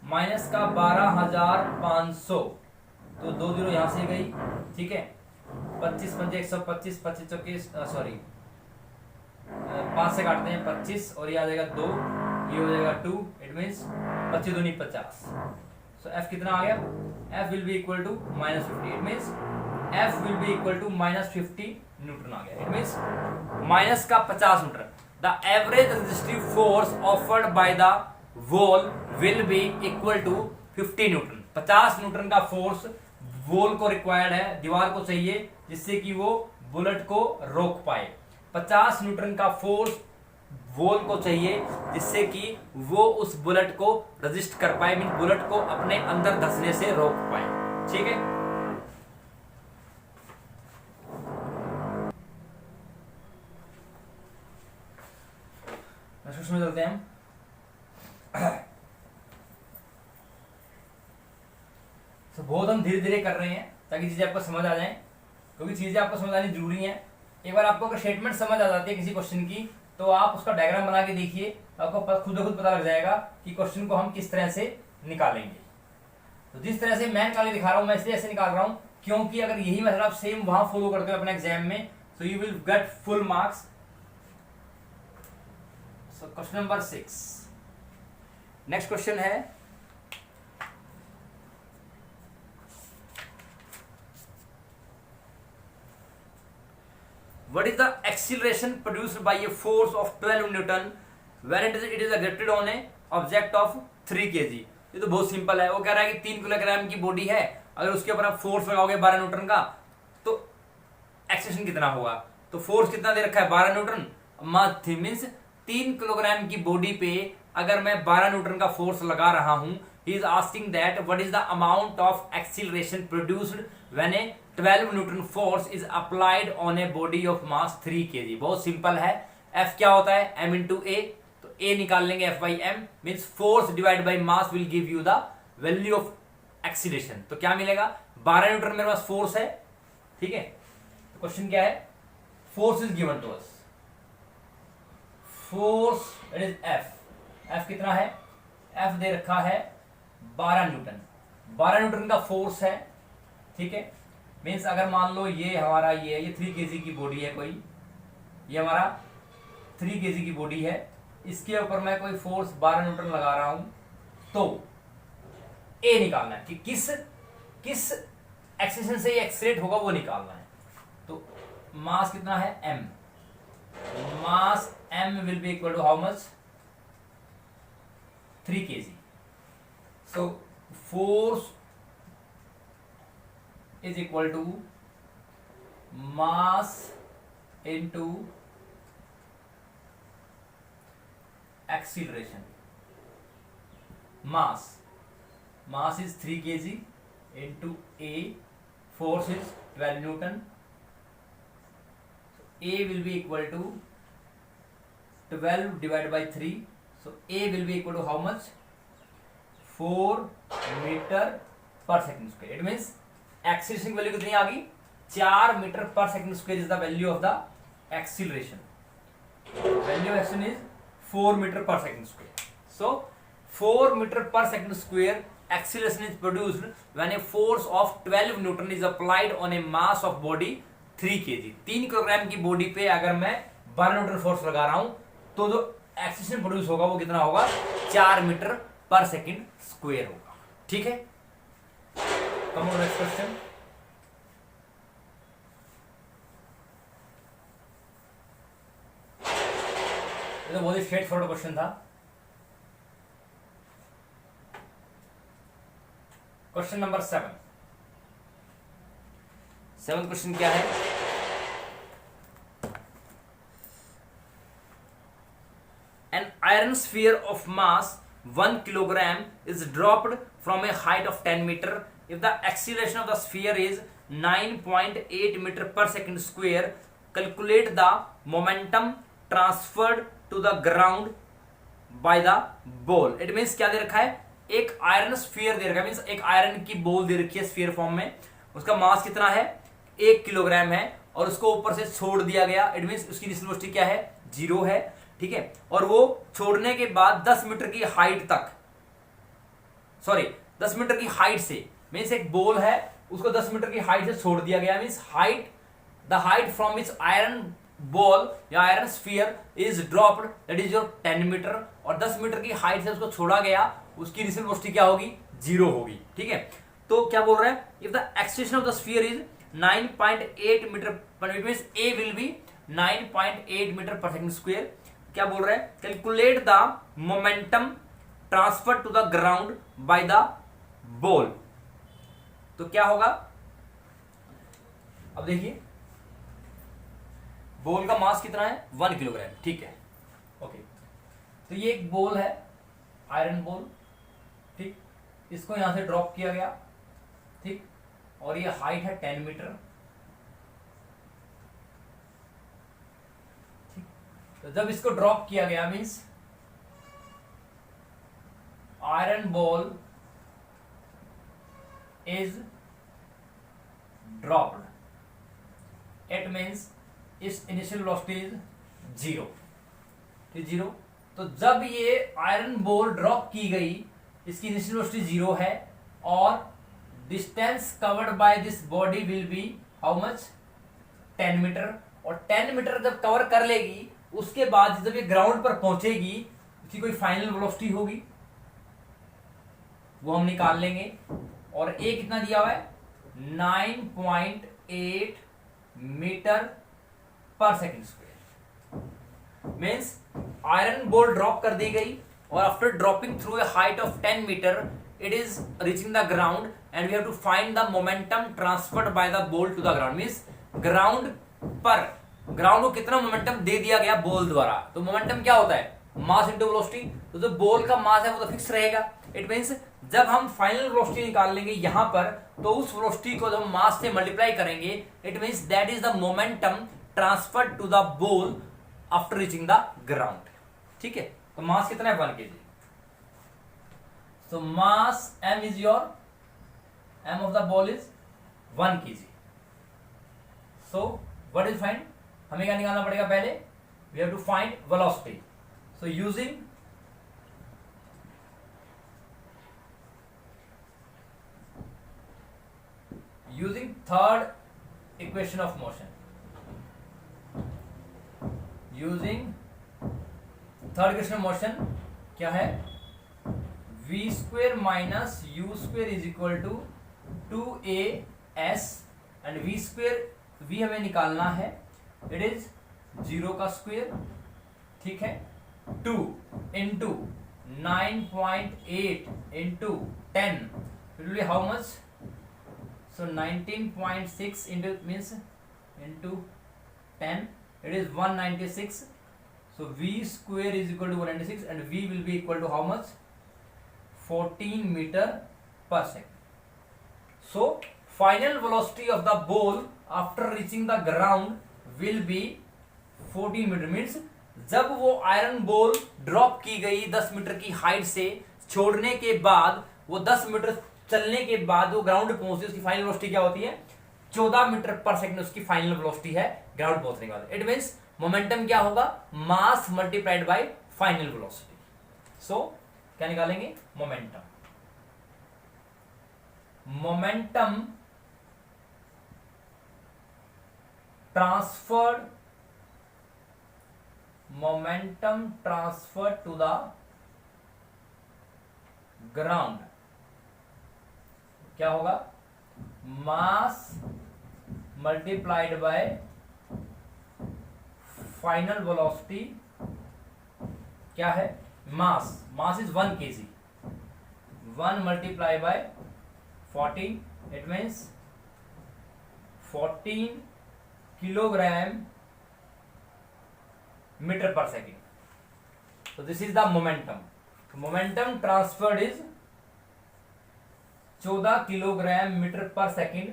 माइनस का 12,500, तो 2 0 यहां से गई। ठीक है, 25 पंजे 125, 25 चौके सॉरी 5 से काटते हैं 25, और ये आ जाएगा 2, ये हो जाएगा 2, इट मींस 25 दूनी 50। सो f कितना आ गया, f will be equal to -50, it means f will be equal to -50 newton आ गया। इट मींस माइनस का 50 metre, the average resistive force offered by the wall will be equal to 50 newton. 50 newton का force wall को required है, दीवार को चाहिए, जिससे कि वो बुलेट को रोक पाए। 50 न्यूटन का फोर्स वॉल को चाहिए जिससे कि वो उस बुलेट को रजिस्ट कर पाए, मीन बुलेट को अपने अंदर धंसने से रोक पाए। ठीक है, नेक्स्ट में चलते हैं हम। तो बहुत हम धीरे धीरे कर रहे हैं ताकि चीजें आपको समझ आ जाएं, क्योंकि चीजें आपको समझ आनी जरूरी है। एक बार आपको अगर स्टेटमेंट समझ आ जाती है किसी क्वेश्चन की, तो आप उसका डायग्राम बना के देखिए, आपको खुद ब खुद पता लग जाएगा कि क्वेश्चन को हम किस तरह से निकालेंगे। तो जिस तरह से मैं निकाल दिखा रहा हूं, मैं इसलिए ऐसे निकाल रहा हूं क्योंकि अगर यही मेथड आप सेम वहां फॉलो करते हो अपने एग्जाम में, so you will get full marks. So question number 6. Next question है, what is the acceleration produced by a force of 12 Newton when it is exerted on a object of 3 kg? ये तो बहुत simple है। वो कह रहा है कि 3 किलोग्राम की बॉडी है, अगर उसके ऊपर आप फोर्स लगाओगे 12 न्यूटन का, तो एक्सेलरेशन कितना होगा? तो फोर्स कितना दे रखा है? 12 न्यूटन। मास मींस 3 किलोग्राम की बॉडी पे अगर मैं 12 न्यूटन का फोर्स लगा रहा हूं, he is asking that what is the amount of acceleration produced when A 12 Newton force is applied on a body of mass 3 kg। बहुत सिंपल है। F क्या होता है? m इंटू ए, तो A निकाल लेंगे F by m, means force divide by mass will give you the value of acceleration. तो क्या मिलेगा? 12 न्यूटन मेरे पास फोर्स है, ठीक है। तो क्वेश्चन क्या है? Force is given to us, force it is F कितना है? F दे रखा है 12 न्यूटन। 12 न्यूटन का फोर्स है, ठीक है। मीन्स अगर मान लो ये हमारा ये 3 kg की बॉडी है, कोई ये हमारा 3 kg की बॉडी है, इसके ऊपर मैं कोई फोर्स 12 न्यूटन लगा रहा हूं, तो ए निकालना है कि किस एक्सेलरेशन से ये एक्सेलरेट होगा, वो निकालना है। तो मास कितना है? m। Mass m will be equal to how much? 3 kg। So force is equal to mass into acceleration. Mass is 3 kg into A, force is 12 Newton. So A will be equal to 12 divided by 3. So A will be equal to how much? 4 meter per second square. It means acceleration की value कितनी आ गई? 4 metre पर second square is the value of the acceleration. Value of acceleration is 4 metre पर second square. So 4 metre पर second square acceleration is produced when a force of 12 newton is applied on a mass of body 3 kg। 3 kilogram की body पे अगर मैं 12 Newton force लगा रहा हूं, तो जो एक्सीलरेशन प्रोड्यूस होगा वो कितना होगा? 4 मीटर पर सेकंड स्क्वायर होगा। ठीक है, कम ऑन नेक्स्ट क्वेश्चन। ये तो बहुत ही स्ट्रेट फॉरवर्ड क्वेश्चन था। Question number 7। 7th क्वेश्चन क्या है? An iron sphere of mass 1 kilogram is dropped from a height of 10 meter. If the acceleration of the sphere is 9.8 meter per second square, calculate the momentum transferred to the ground by the ball. It means क्या दे रखा है? एक iron sphere दे रखा है, means एक iron की ball दे रखी है स्फीयर फॉर्म में, उसका मास कितना है? 1 किलोग्राम है, और उसको ऊपर से छोड़ दिया गया। इट मीन्स उसकी इनिशियल वेलोसिटी क्या है? 0 है, ठीक है। और वो छोड़ने के बाद 10 मीटर की हाइट तक, 10 मीटर की हाइट से, मीन्स एक बॉल है, उसको 10 मीटर की हाइट से छोड़ दिया गया। Means the height from its iron ball या iron sphere is dropped, that is your 10 metre, और 10 मीटर की हाइट से उसको छोड़ा गया, उसकी इनिशियल वेलोसिटी क्या होगी? 0 होगी। ठीक है, तो क्या बोल रहा है? If the extension of the sphere is 9.8 metre, it means a will be 9.8 metre पर सेकंड स्क्वायर, क्या बोल रहा है, calculate the momentum transfer to the ground by the ball. तो क्या होगा, अब देखिए बॉल का मास कितना है 1 किलोग्राम, ठीक है ओके। तो ये एक बॉल है, आयरन बॉल, ठीक, इसको यहां से ड्रॉप किया गया, ठीक, और ये हाइट है 10 मीटर, ठीक। तो जब इसको ड्रॉप किया गया means iron ball is dropped, it means इस इनिशियल वेलोसिटी इज 0, ठीक 0। तो जब ये आयरन बॉल ड्रॉप की गई, इसकी इनिशियल वेलोसिटी 0 है और distance covered by this body will be how much 10 metre, और 10 मीटर जब कवर कर लेगी उसके बाद जब ये ग्राउंड पर पहुंचेगी इसकी कोई फाइनल वेलोसिटी होगी, वो हम निकाल लेंगे। और ए कितना दिया हुआ है 9.8 metre per second square. Means iron ball drop कर दी गई और after dropping through a height of 10 metre it is reaching the ground and we have to find the momentum transferred by the ball to the ground. Means ground को कितना momentum दे दिया गया ball द्वारा। तो मोमेंटम क्या होता है, mass into velocity. तो जो बॉल का मास है वो तो फिक्स रहेगा। इट मीन्स जब हम फाइनल वेलोसिटी निकाल लेंगे यहां पर, तो उस वेलोसिटी को जब मास से मल्टीप्लाई करेंगे, it means that is the momentum transferred to the ball after reaching the ground, ठीक है। तो मास कितना है 1 kg। So mass m is your, m of the ball is 1 kg। So what is find, हमें क्या निकालना पड़ेगा, पहले we have to find velocity. So using third equation of motion, using third equation of motion क्या है, v square minus u square is equal to 2as and v square, v हमें निकालना है, it is 0 का square, ठीक है, 2 into 9.8 into 10 it will be how much, so 19.6 into means into 10 it is 196, so v square is equal to 196 and v will be equal to how much 14 meter per second। so final velocity of the ball after reaching the ground will be 14 meter। means जब वो iron ball drop की गई 10 metre की height से, छोड़ने के बाद वो 10 मीटर चलने के बाद वो ग्राउंड पहुंचती है, उसकी फाइनल वेलोसिटी क्या होती है 14 मीटर पर सेकंड, उसकी फाइनल वेलोसिटी है ग्राउंड पहुंचने के बाद। इट मींस मोमेंटम क्या होगा, mass multiplied by final velocity. So क्या निकालेंगे, momentum transfer to the ground क्या होगा, mass multiplied by final velocity क्या है, mass is 1 kg, 1 multiply by 14 it means 14 kilogram metre per second. तो this is the momentum transferred is 14 kilogram metre per second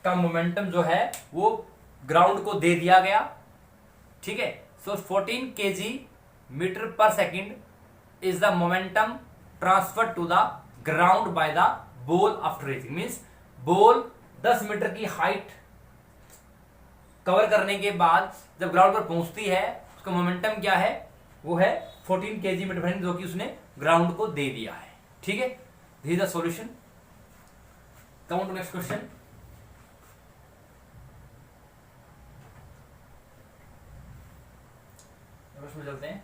का momentum जो है वो ground को दे दिया गया, ठीक है। So 14 kg metre per second is the momentum transfer to the ground by the ball after reaching. Means ball 10 metre की हाइट कवर करने के बाद जब ग्राउंड पर पहुंचती है, उसका मोमेंटम क्या है, वो है 14 kg मीटर पर सेकेंड, जो कि उसने ग्राउंड को दे दिया है, ठीक है। This is the solution. Come on to next question. प्रश्न चलते हैं।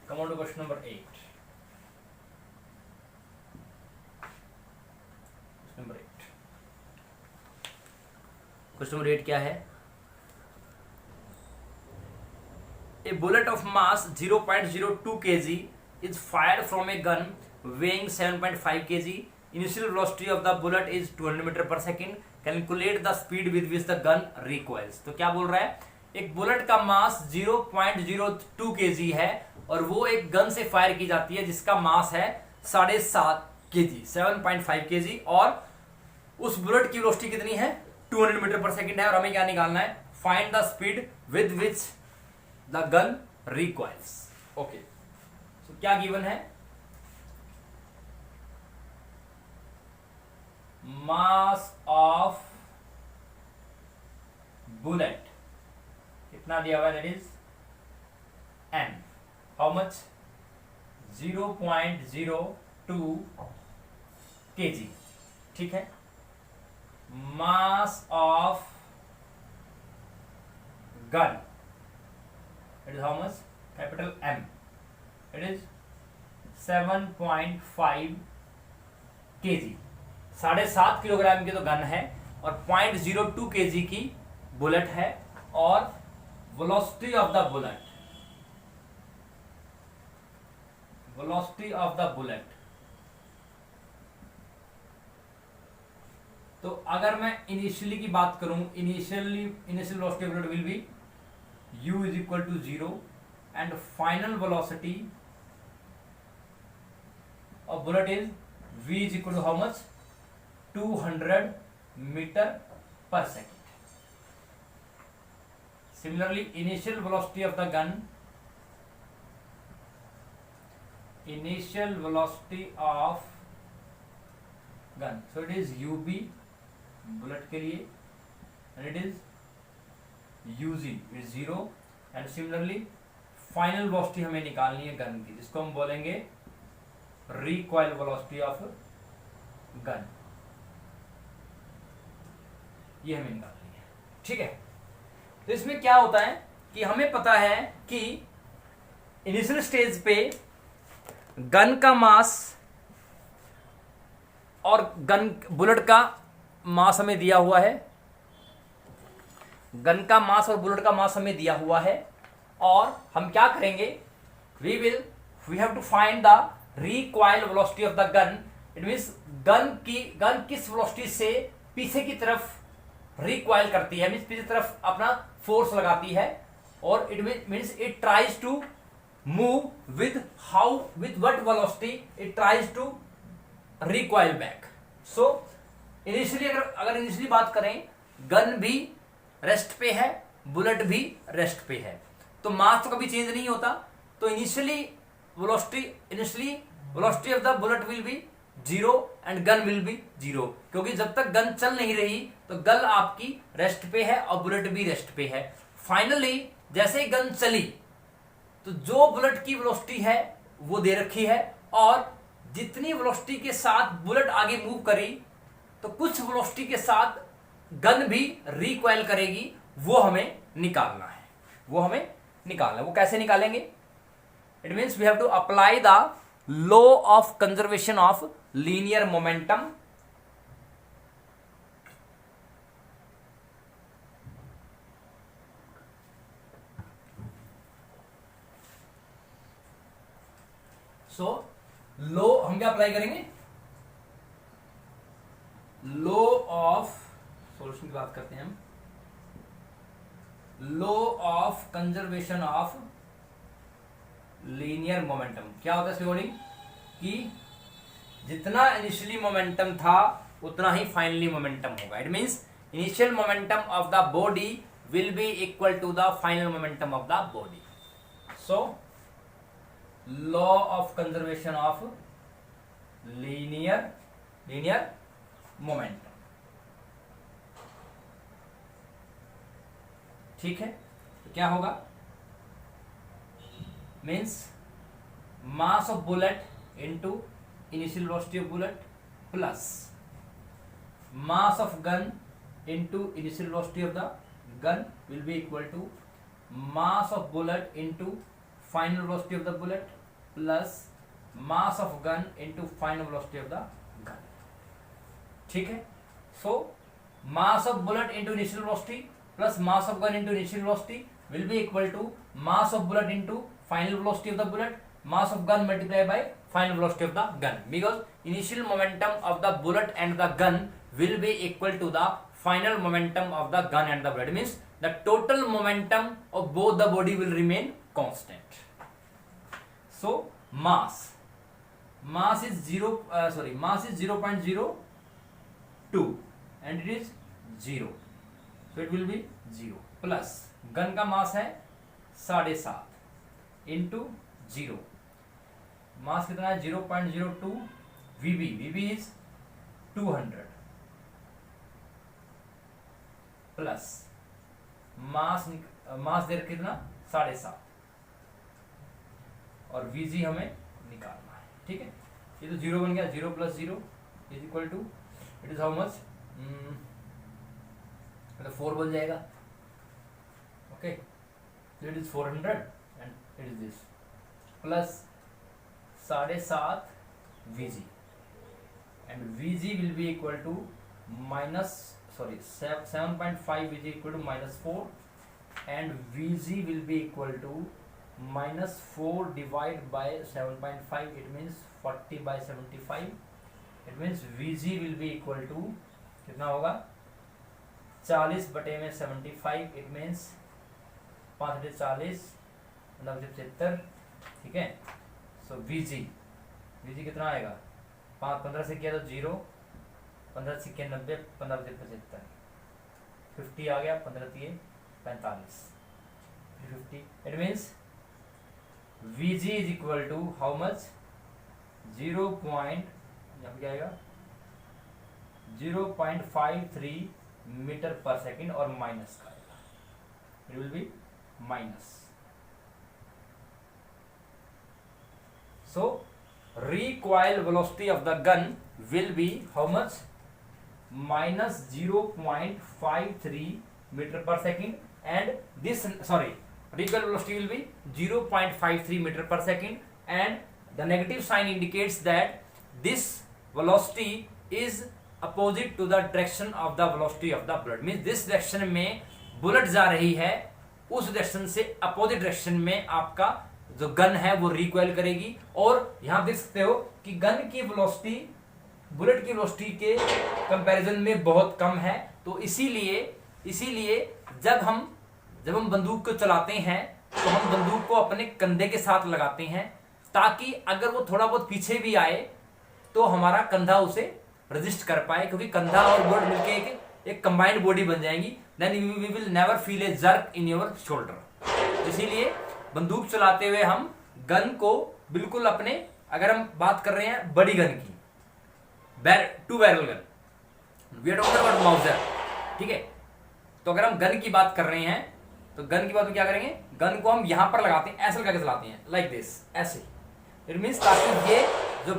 Come on to question number 8. Question number 8 क्या है? A bullet of mass 0.02 kg is fired from a gun weighing 7.5 kg. Initial velocity of the bullet is 200 metre per second. Calculate the speed with which the gun recoils. तो क्या बोल रहा है? एक bullet का मास 0.02 kg है और वो एक गन से फायर की जाती है जिसका मास है 7.5 kg, 7.5 kg, और उस बुलेट की वेलोसिटी कितनी है? 200 मीटर पर सेकेंड है. और हमें क्या निकालना है? Find the speed with which the gun recoils. Okay, so क्या गिवन है? मास ऑफ बुलेट कितना दिया हुआ है? That is m. How much? 0.02 kg. ठीक है. Mass of gun, it is how much? Capital M. It is 7.5 kg. 7.5 kilogram की तो गन है और 0.02 kg की बुलेट है. और velocity of the bullet, velocity of the bullet, तो अगर मैं इनिशियली की बात करूं, initial velocity of bullet will be u is equal to 0 and final velocity of bullet is v is equal to how much? 200 meter per second. Similarly, initial velocity of the gun, initial velocity of gun, so it is ub bullet के लिए, and it is UZ is 0. And similarly final velocity हमें निकालनी है gun की, जिसको हम बोलेंगे recoil velocity of gun. ये हमें निकालनी है. ठीक है. तो इसमें क्या होता है कि हमें पता है कि इनिशियल स्टेज पे गन का मास और गन बुलेट का मास हमें दिया हुआ है. गन का मास और बुलेट का मास हमें दिया हुआ है. और हम क्या करेंगे? We have to find the recoil velocity of the gun. It means gun किस वेलोसिटी से पीछे की तरफ रिकॉइल करती है, मींस पीछे की तरफ अपना फोर्स लगाती है. और it means it tries to move with what velocity it tries to recoil back. So initially अगर इनिशियली बात करें, गन भी रेस्ट पे है, बुलेट भी रेस्ट पे है, तो मास तो कभी चेंज नहीं होता. तो initially velocity of the bullet will be 0 and gun will be 0, क्योंकि जब तक गन चल नहीं रही तो गन आपकी रेस्ट पे है और बुलेट भी रेस्ट पे है. फाइनली जैसे ही गन चली तो जो बुलेट की वेलोसिटी है वो दे रखी है, और जितनी वेलोसिटी के साथ बुलेट आगे मूव करी तो कुछ वेलोसिटी के साथ गन भी रिकॉइल करेगी. वो हमें निकालना है. वो कैसे निकालेंगे? It means we have to apply the law of conservation of linear momentum. So law हम क्या अप्लाई करेंगे? लॉ ऑफ सॉल्यूशन की बात करते हैं हम. Law of conservation of linear momentum. क्या होता है इसके अकॉर्डिंग कि जितना इनिशियली मोमेंटम था उतना ही फाइनली मोमेंटम होगा. It means initial momentum of the body will be equal to the final momentum of the body. So law of conservation of linear momentum. ठीक है. तो क्या होगा? Means mass of bullet into initial velocity of bullet plus mass of gun into initial velocity of the gun will be equal to mass of bullet into final velocity of the bullet plus mass of gun into final velocity of the gun. ठीक है, so mass of bullet into initial velocity plus mass of gun into initial velocity will be equal to mass of bullet into final velocity of the bullet mass of gun multiplied by final velocity of the gun, because initial momentum of the bullet and the gun will be equal to the final momentum of the gun and the bullet, means the total momentum of both the body will remain constant. So mass is 0.02 and it is 0, so it will be 0 plus gun का mass है 7.5 into 0, मास कितना है 0.02 वीबी is 200 plus mass दे रखा कितना 7.5 और V G हमें निकालना है। ठीक है, ये तो 0 बन गया, 0 plus 0 is equal to it is how much, तो 4 बन जाएगा। Okay, it is 400 and it is this plus 7.5 VG and VG will be equal to 7.5 VG equal to -4 and VG will be equal to -4 divided by 7.5, it means 40 by 75, it means VG will be equal to कितना होगा 40 बटे में 75, it means 5 बटे 40 मतलब 75। ठीक है, सो VG कितना आएगा 15 से किया तो 0, 15 से किया 90, 15 से 75, 50 आ गया, 15 से 45, 50, it means VG is equal to how much 0.53 metre per second और माइनस का आएगा, it will be minus. So recoil velocity of the gun will be how much, minus 0.53 meter per second, and this recoil velocity will be 0.53 meter per second, and the negative sign indicates that this velocity is opposite to the direction of the velocity of the bullet, means this direction में bullet जा रही है, उस direction से opposite direction में आपका जो gun है वो रिकॉइल करेगी। और यहां देख सकते हो कि गन की वेलोसिटी बुलेट की वेलोसिटी के कंपैरिजन में बहुत कम है, तो इसीलिए जब हम बंदूक को चलाते हैं तो हम बंदूक को अपने कंधे के साथ लगाते हैं, ताकि अगर वो थोड़ा बहुत पीछे भी आए तो हमारा कंधा उसे रेजिस्ट कर पाए, क्योंकि कंधा और बुलेट मिलके एक कंबाइंड बॉडी बन जाएगी, then we will never feel a jerk in your shoulder. इसीलिए बंदूक चलाते हुए हम गन को बिल्कुल अपने, अगर हम बात कर रहे हैं बड़ी गन की, 2 barrel gun, we are talking about Mauser. ठीक है, तो अगर हम गन की बात कर रहे हैं तो गन की बात में क्या करेंगे, गन को हम यहां पर लगाते हैं, ऐसे लगा के चलाते हैं, लाइक दिस, ऐसे। इट मीन्स ताकि ये जो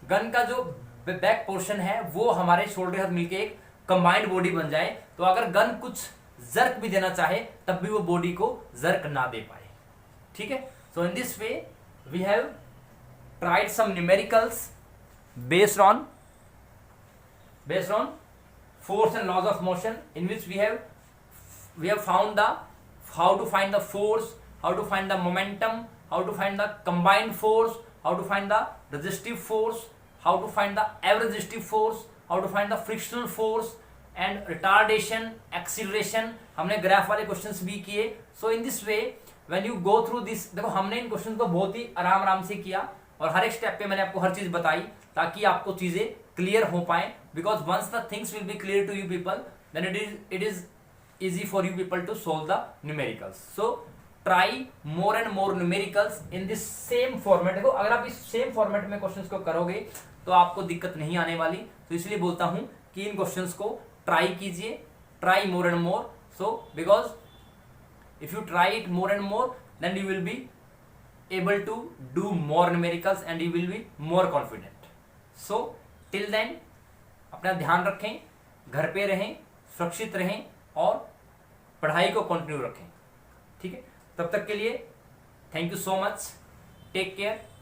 गन का जो बैक पोर्शन है वो हमारे शोल्डर के साथ मिलके एक कंबाइंड बॉडी बन जाए, तो अगर गन कुछ जर्क भी देना चाहे तब भी वो बॉडी को जर्क ना दे पाए। ठीक है, so in this way we have tried some numericals based on force and laws of motion, in which we have found how to find the force, how to find the momentum, how to find the combined force, how to find the resistive force, how to find the average resistive force, how to find the frictional force and retardation, acceleration। हमने graph वाले questions भी किए। So in this way when you go through this, देखो हमने इन question को बहुत ही आराम से किया और हर एक स्टेप पे मैंने आपको हर चीज बताई ताकि आपको चीजें क्लियर हो पाए, because once the things will be clear to you people then it is easy for you people to solve the numericals. So try more and more numericals in this same format। देखो अगर आप इस same format में questions को करोगे तो आपको दिक्कत नहीं आने वाली, तो इसलिए बोलता हूं कि इन क्वेश्चंस को ट्राई कीजिए, try more and more. So because if you try it more and more than you will be able to do more numericals and you will be more confident. So till then अपना ध्यान रखें, घर पे रहें, सुरक्षित रहें और पढ़ाई को कंटिन्यू रखें। ठीक है, तब तक के लिए thank you so much. Take care.